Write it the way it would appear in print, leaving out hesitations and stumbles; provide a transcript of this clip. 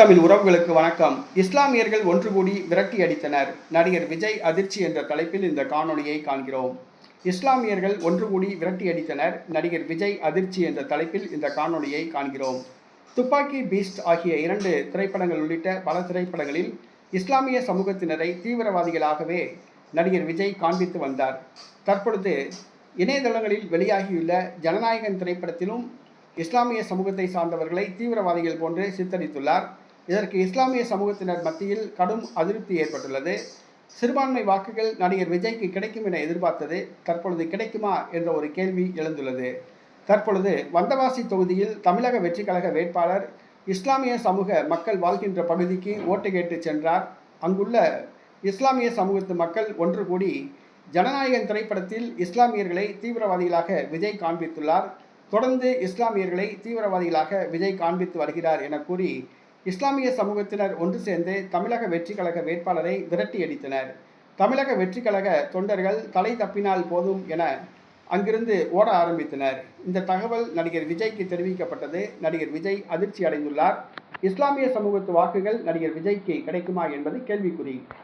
தமிழ் உறவுகளுக்கு வணக்கம். இஸ்லாமியர்கள் ஒன்று கூடி விரட்டி அடித்தனர். நடிகர் விஜய் அதிர்ச்சி என்ற தலைப்பில் இந்த காணொளியை காண்கிறோம். இஸ்லாமியர்கள் ஒன்று கூடி விரட்டி அடித்தனர். நடிகர் விஜய் அதிர்ச்சி என்ற தலைப்பில் இந்த காணொளியை காண்கிறோம். துப்பாக்கி, பீஸ்ட் ஆகிய 2 திரைப்படங்கள் உள்ளிட்ட பல திரைப்படங்களில் இஸ்லாமிய சமூகத்தினரை தீவிரவாதிகளாகவே நடிகர் விஜய் காண்பித்து வந்தார். தற்பொழுது இணையதளங்களில் வெளியாகியுள்ள ஜனநாயகன் திரைப்படத்திலும் இஸ்லாமிய சமூகத்தை சார்ந்தவர்களை தீவிரவாதிகள் போன்று சித்தரித்துள்ளார். இதற்கு இஸ்லாமிய சமூகத்தினர் மத்தியில் கடும் அதிருப்தி ஏற்பட்டுள்ளது. சிறுபான்மை வாக்குகள் நடிகர் விஜய்க்கு கிடைக்கும் என எதிர்பார்த்தது தற்பொழுது கிடைக்குமா என்ற ஒரு கேள்வி எழுந்துள்ளது. தற்பொழுது வந்தவாசி தொகுதியில் தமிழக வெற்றி கழக வேட்பாளர் இஸ்லாமிய சமூக மக்கள் வாழ்கின்ற பகுதிக்கு ஓட்டு கேட்டு சென்றார். அங்குள்ள இஸ்லாமிய சமூகத்து மக்கள் ஒன்று கூடி ஜனநாயகன் திரைப்படத்தில் இஸ்லாமியர்களை தீவிரவாதிகளாக விஜய் காண்பித்துள்ளார். தொடர்ந்து இஸ்லாமியர்களை தீவிரவாதிகளாக விஜய் காண்பித்து வருகிறார் என கூறி இஸ்லாமிய சமூகத்தினர் ஒன்று சேர்ந்து தமிழக வெற்றி கழக வேட்பாளரை விரட்டி அடித்தனர். தமிழக வெற்றி கழக தொண்டர்கள் தலை தப்பினால் போதும் என அங்கிருந்து ஓட ஆரம்பித்தனர். இந்த தகவல் நடிகர் விஜய்க்கு தெரிவிக்கப்பட்டது. நடிகர் விஜய் அதிர்ச்சி அடைந்துள்ளார். இஸ்லாமிய சமூகத்து வாக்குகள் நடிகர் விஜய்க்கு கிடைக்குமா என்பது கேள்விக்குறி.